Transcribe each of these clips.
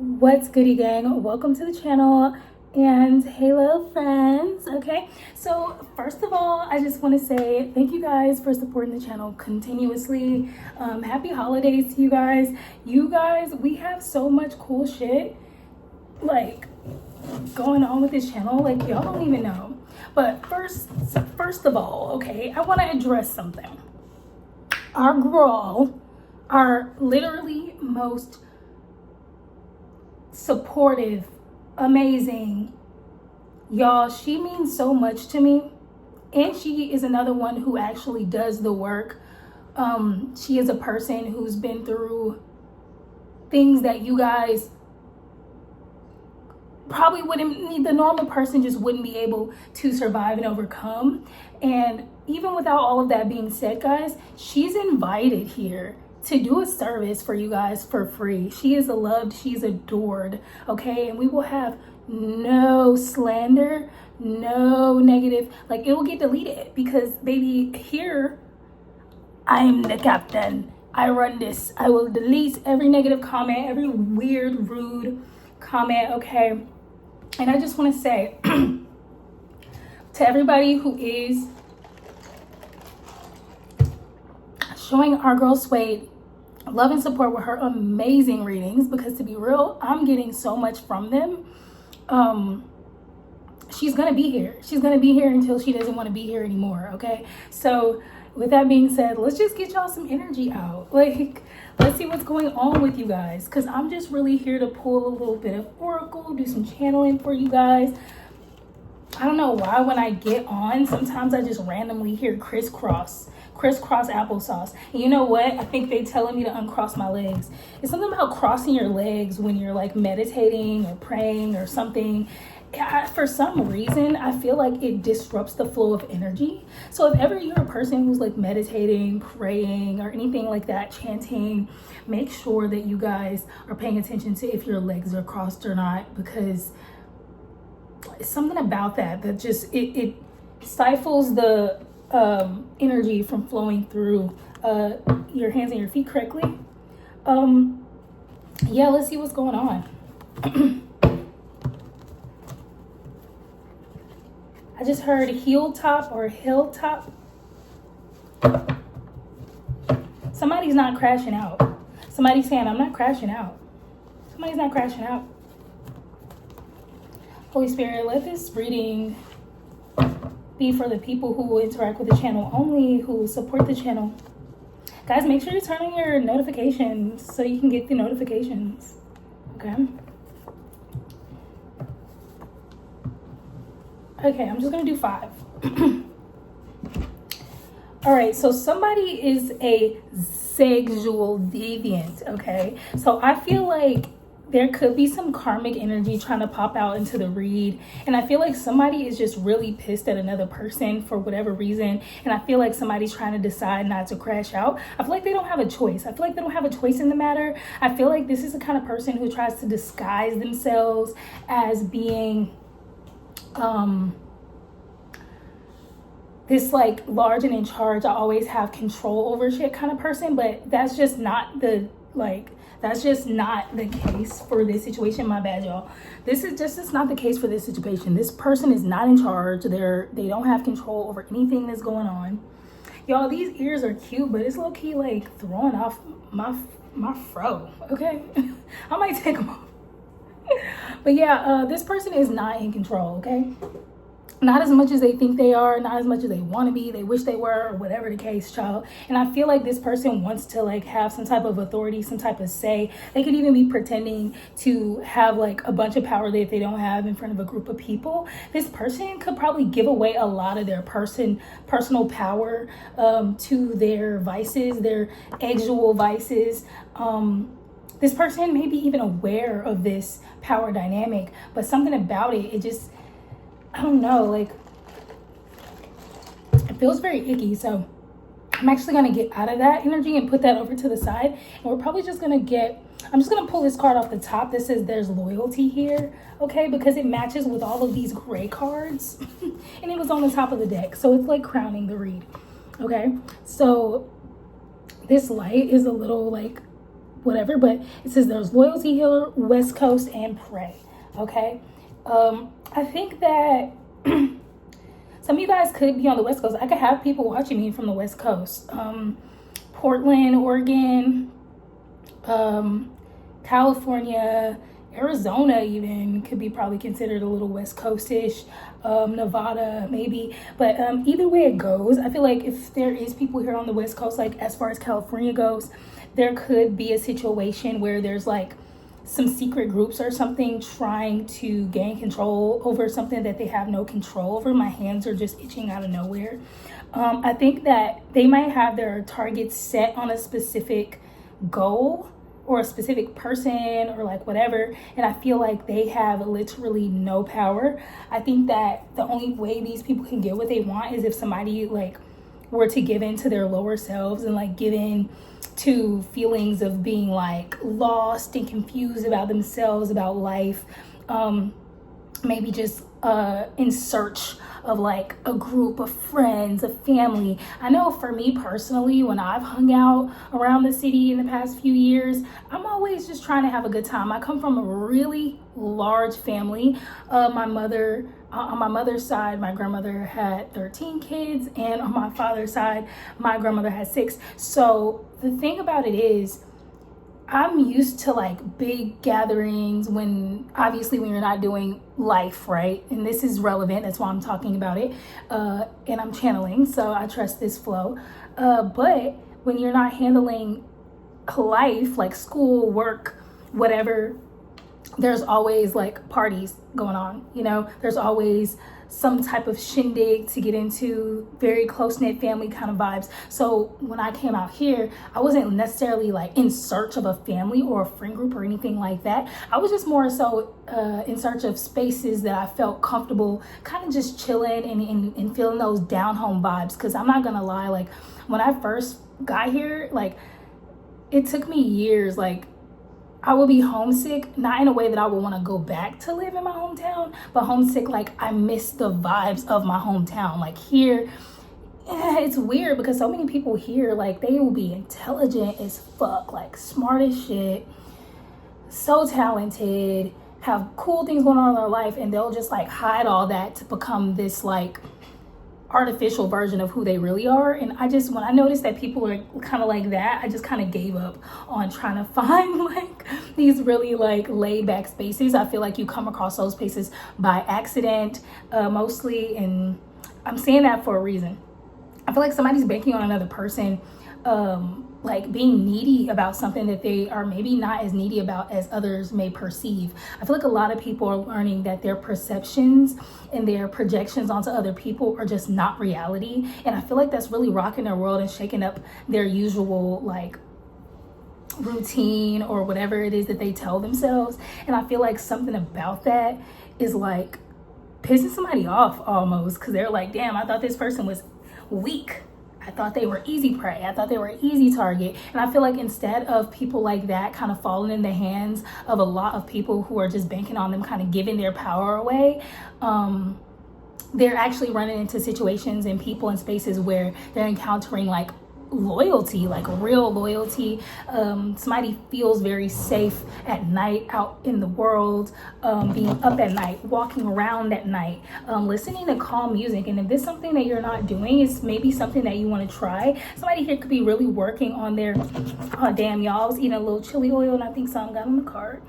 What's goody gang? Welcome to the channel and hey little friends. Okay, so first of all, I just want to say thank you guys for supporting the channel continuously. Happy holidays to you guys. We have so much cool shit like going on with this channel, like y'all don't even know. But first of all, okay, I want to address something. Our girl, our literally most supportive, amazing, y'all, she means so much to me, and she is another one who actually does the work. She is a person who's been through things that you guys probably wouldn't need, the normal person just wouldn't be able to survive and overcome. And even without all of that being said, guys, she's invited here to do a service for you guys for free. She is loved, she's adored, okay? And we will have no slander, no negative, like it will get deleted because baby, here I am the captain. I run this. I will delete every negative comment, every weird, rude comment, okay? And I just want to say to everybody who is showing our girl Suede love and support with her amazing readings, because to be real, I'm getting so much from them. She's gonna be here. She's gonna be here until she doesn't want to be here anymore, okay? So with that being said, let's just get y'all some energy out. Like, let's see what's going on with you guys, because I'm just really here to pull a little bit of oracle, do some channeling for you guys. I don't know why when I get on, sometimes I just randomly hear crisscross applesauce. And you know what? I think they telling me to uncross my legs. It's something about crossing your legs when you're like meditating or praying or something. For some reason, I feel like it disrupts the flow of energy. So if ever you're a person who's like meditating, praying, or anything like that, chanting, make sure that you guys are paying attention to if your legs are crossed or not, because it's something about that just it stifles the energy from flowing through your hands and your feet correctly. Yeah, let's see what's going on. I just heard heel top or hilltop. Somebody's not crashing out. Somebody's saying, I'm not crashing out. Somebody's not crashing out. Holy Spirit, let this reading be for the people who will interact with the channel only, who support the channel. Guys, make sure you turn on your notifications so you can get the notifications, okay? Okay, I'm just gonna do 5. All right, so somebody is a sexual deviant, okay? So I feel like there could be some karmic energy trying to pop out into the read. And I feel like somebody is just really pissed at another person for whatever reason. And I feel like somebody's trying to decide not to crash out. I feel like they don't have a choice. I feel like they don't have a choice in the matter. I feel like this is the kind of person who tries to disguise themselves as being this like large and in charge, I always have control over shit kind of person. But that's just not the case for this situation. My bad, y'all. It's not the case for this situation. This person is not in charge. They don't have control over anything that's going on. Y'all, these ears are cute, but it's low-key like throwing off my fro, okay? I might take them off. But yeah, this person is not in control, okay? Not as much as they think they are, not as much as they want to be, they wish they were, or whatever the case, child. And I feel like this person wants to like have some type of authority, some type of say. They could even be pretending to have like a bunch of power that they don't have in front of a group of people. This person could probably give away a lot of their personal power to their vices, their sexual vices. This person may be even aware of this power dynamic, but something about it just, I don't know, like, it feels very icky. So I'm actually going to get out of that energy and put that over to the side. And we're probably just going to I'm just going to pull this card off the top that says there's loyalty here, okay? Because it matches with all of these gray cards. And it was on the top of the deck. So it's like crowning the read, okay? So this light is a little like whatever, but it says there's loyalty, healer, West Coast, and pray. Okay. I think that some of you guys could be on the West Coast. I could have people watching me from the West Coast. Portland, Oregon, California, Arizona even could be probably considered a little West Coast-ish. Nevada maybe, but either way it goes, I feel like if there is people here on the West Coast, like as far as California goes, there could be a situation where there's like some secret groups or something trying to gain control over something that they have no control over. My hands are just itching out of nowhere. I think that they might have their targets set on a specific goal or a specific person or like whatever, and I feel like they have literally no power. I think that the only way these people can get what they want is if somebody like were to give in to their lower selves and like give in to feelings of being like lost and confused about themselves, about life, maybe just in search of like a group of friends, a family. I know for me personally, when I've hung out around the city in the past few years, I'm always just trying to have a good time. I come from a really large family. My mother, on my mother's side, my grandmother had 13 kids, and on my father's side, my grandmother had 6. So the thing about it is, I'm used to like big gatherings when you're not doing life, right? And this is relevant. That's why I'm talking about it. And I'm channeling, so I trust this flow. But when you're not handling life, like school, work, whatever, there's always like parties going on, you know? There's always some type of shindig to get into, very close-knit family kind of vibes. So when I came out here, I wasn't necessarily like in search of a family or a friend group or anything like that. I was just more so in search of spaces that I felt comfortable kind of just chilling and feeling those down home vibes. Because I'm not gonna lie, like when I first got here, like it took me years. Like I would be homesick, not in a way that I would want to go back to live in my hometown, but homesick like I miss the vibes of my hometown. Like here, it's weird because so many people here, like they will be intelligent as fuck, like smart as shit, so talented, have cool things going on in their life, and they'll just like hide all that to become this like artificial version of who they really are. And when I noticed that people are kind of like that, I just kind of gave up on trying to find like these really like laid back spaces. I feel like you come across those spaces by accident mostly, and I'm saying that for a reason. I feel like somebody's banking on another person like being needy about something that they are maybe not as needy about as others may perceive. I feel like a lot of people are learning that their perceptions and their projections onto other people are just not reality. And I feel like that's really rocking their world and shaking up their usual like routine or whatever it is that they tell themselves. And I feel like something about that is like pissing somebody off almost, because they're like, damn, I thought this person was weak. I thought they were easy prey. I thought they were an easy target. And I feel like instead of people like that kind of falling in the hands of a lot of people who are just banking on them kind of giving their power away, they're actually running into situations and people and spaces where they're encountering like loyalty, like real loyalty. Somebody feels very safe at night out in the world, being up at night, walking around at night, listening to calm music. And if this is something that you're not doing, it's maybe something that you want to try. Somebody here could be really working on their oh damn, y'all, I was eating a little chili oil and I think something got on the card.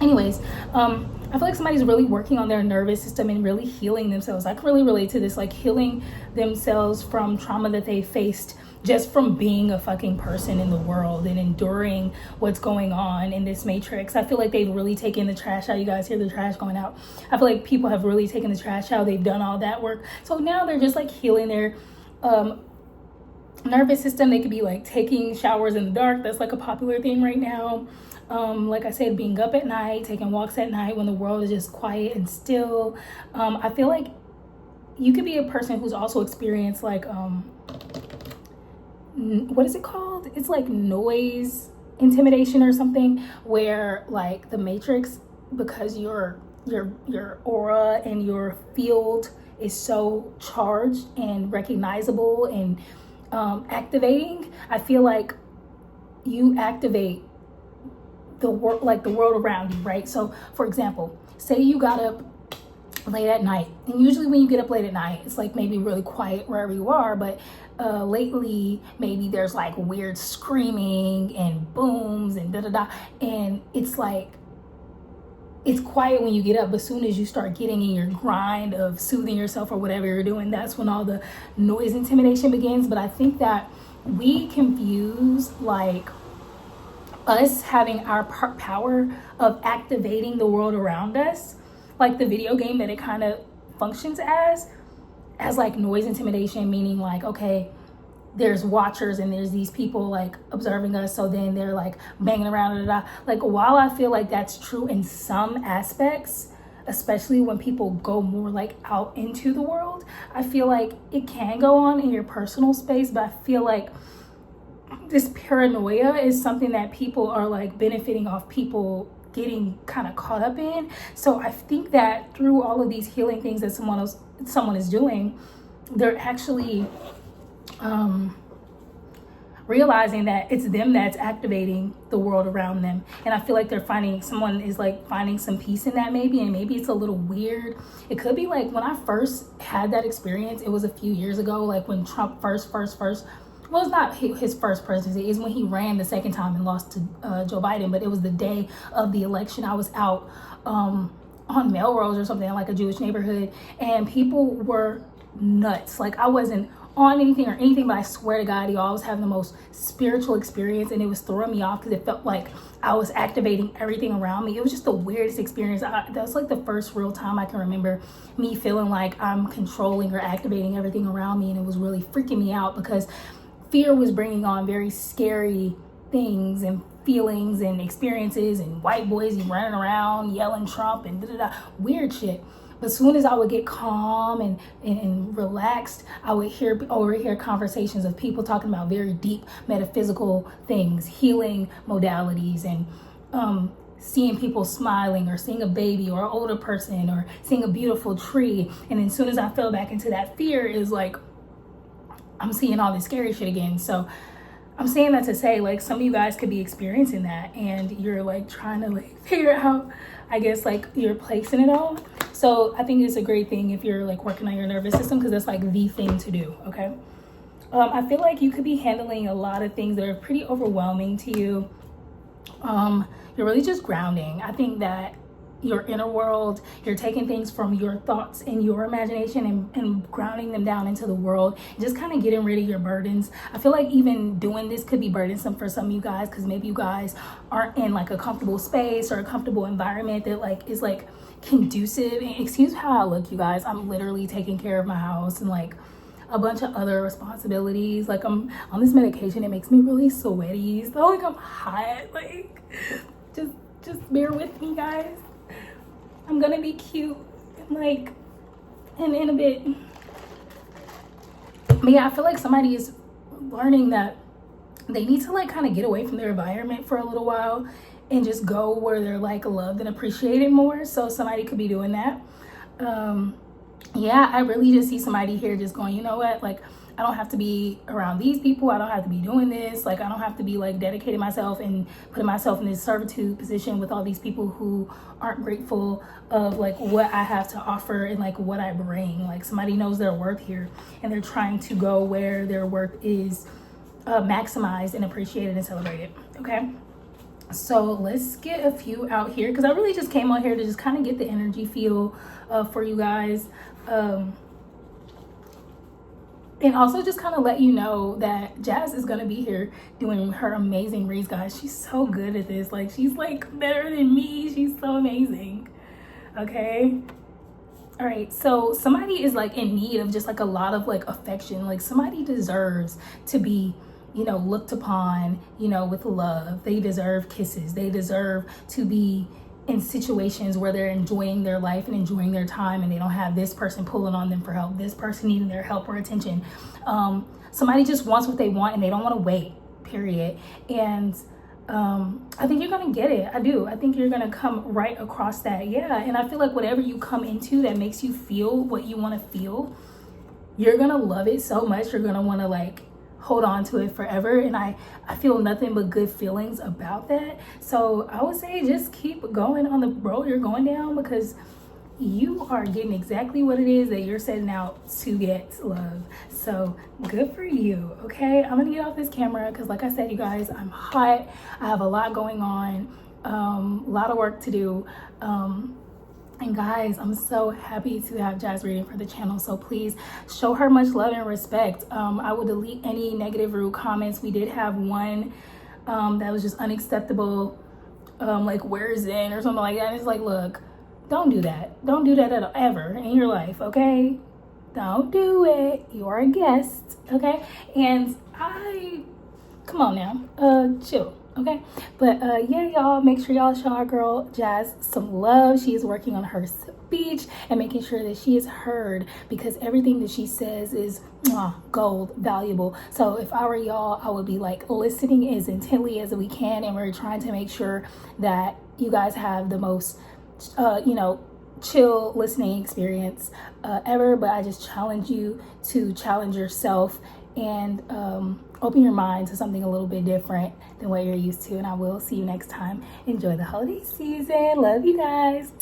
Anyways, I feel like somebody's really working on their nervous system and really healing themselves. I can really relate to this, like healing themselves from trauma that they faced just from being a fucking person in the world and enduring what's going on in this matrix. I feel like they've really taken the trash out. You guys hear the trash going out? I feel like people have really taken the trash out. They've done all that work. So now they're just like healing their nervous system. They could be like taking showers in the dark. That's like a popular thing right now. Like I said, being up at night, taking walks at night when the world is just quiet and still. I feel like you could be a person who's also experienced like what is it called? It's like noise intimidation or something, where like the matrix, because your aura and your field is so charged and recognizable and activating, I feel like you activate the world, like the world around you, right? So for example, say you got up late at night, and usually when you get up late at night, it's like maybe really quiet wherever you are, but lately maybe there's like weird screaming and booms and da da da, and it's like it's quiet when you get up, but as soon as you start getting in your grind of soothing yourself or whatever you're doing, that's when all the noise intimidation begins. But I think that we confuse like us having our power of activating the world around us, like the video game that it kind of functions as like noise intimidation, meaning like, okay, there's watchers and there's these people like observing us, so then they're like banging around, like, while I feel like that's true in some aspects, especially when people go more like out into the world, I feel like it can go on in your personal space, but I feel like this paranoia is something that people are like benefiting off people getting kind of caught up in. So I think that through all of these healing things that someone is doing, they're actually realizing that it's them that's activating the world around them. And I feel like someone is like finding some peace in that, maybe, and maybe it's a little weird. It could be like when I first had that experience, it was a few years ago, like when Trump first, well, it's not his first presidency, it's when he ran the second time and lost to Joe Biden, but it was the day of the election. I was out on Melrose or something, like a Jewish neighborhood, and people were nuts. Like, I wasn't on anything, but I swear to God, y'all, I was having the most spiritual experience, and it was throwing me off because it felt like I was activating everything around me. It was just the weirdest experience. That was like the first real time I can remember me feeling like I'm controlling or activating everything around me, and it was really freaking me out because fear was bringing on very scary things and feelings and experiences, and white boys running around yelling Trump and weird shit. But as soon as I would get calm and relaxed, I would overhear conversations of people talking about very deep metaphysical things, healing modalities, and seeing people smiling, or seeing a baby or an older person, or seeing a beautiful tree. And as soon as I fell back into that fear, it was like I'm seeing all this scary shit again. So I'm saying that to say, like, some of you guys could be experiencing that, and you're like trying to like figure out, I guess, like your place in it all. So I think it's a great thing if you're like working on your nervous system, because that's like the thing to do. Okay. I feel like you could be handling a lot of things that are pretty overwhelming to you. You're really just grounding. I think that your inner world, you're taking things from your thoughts and your imagination and grounding them down into the world, just kind of getting rid of your burdens. I feel like even doing this could be burdensome for some of you guys, because maybe you guys aren't in like a comfortable space or a comfortable environment that like is like conducive. And excuse how I look, you guys, I'm literally taking care of my house and like a bunch of other responsibilities. Like, I'm on this medication, it makes me really sweaty, so like I'm hot. Like, just bear with me, guys. I'm gonna be cute, like, and in a bit. But yeah, I feel like somebody is learning that they need to like kind of get away from their environment for a little while and just go where they're like loved and appreciated more. So somebody could be doing that. Yeah, I really just see somebody here just going, you know what, like, I don't have to be around these people. I don't have to be doing this. Like, I don't have to be like dedicating myself and putting myself in this servitude position with all these people who aren't grateful of like what I have to offer and like what I bring. Like, somebody knows their worth here, and they're trying to go where their worth is maximized and appreciated and celebrated. Okay. So let's get a few out here, because I really just came out here to just kind of get the energy feel for you guys. And also just kind of let you know that Jazz is going to be here doing her amazing reads, guys. She's so good at this. Like, she's like better than me. She's so amazing. Okay. All right. So somebody is like in need of just like a lot of like affection. Like, somebody deserves to be, you know, looked upon, you know, with love. They deserve kisses. They deserve to be in situations where they're enjoying their life and enjoying their time, and they don't have this person pulling on them for help, this person needing their help or attention. Somebody just wants what they want, and they don't want to wait, period. And I think you're gonna get it. I do. I think you're gonna come right across that. Yeah. And I feel like whatever you come into that makes you feel what you want to feel, you're gonna love it so much. You're gonna want to like hold on to it forever, and I feel nothing but good feelings about that. So I would say just keep going on the road you're going down, because you are getting exactly what it is that you're setting out to get, love. So good for you. Okay, I'm gonna get off this camera because, like I said, you guys, I'm hot. I have a lot going on, a lot of work to do. And guys, I'm so happy to have Jazz reading for the channel. So please show her much love and respect. I will delete any negative, rude comments. We did have one that was just unacceptable, like where's in or something like that. And it's like, look, don't do that. Don't do that ever in your life, okay? Don't do it. You're a guest, okay? And come on now, chill. Okay, but yeah, y'all, make sure y'all show our girl Jazz some love. She is working on her speech and making sure that she is heard, because everything that she says is gold, valuable. So if I were y'all, I would be like listening as intently as we can, and we're trying to make sure that you guys have the most chill listening experience ever. But I just challenge you to challenge yourself and open your mind to something a little bit different than what you're used to. And I will see you next time. Enjoy the holiday season. Love you guys.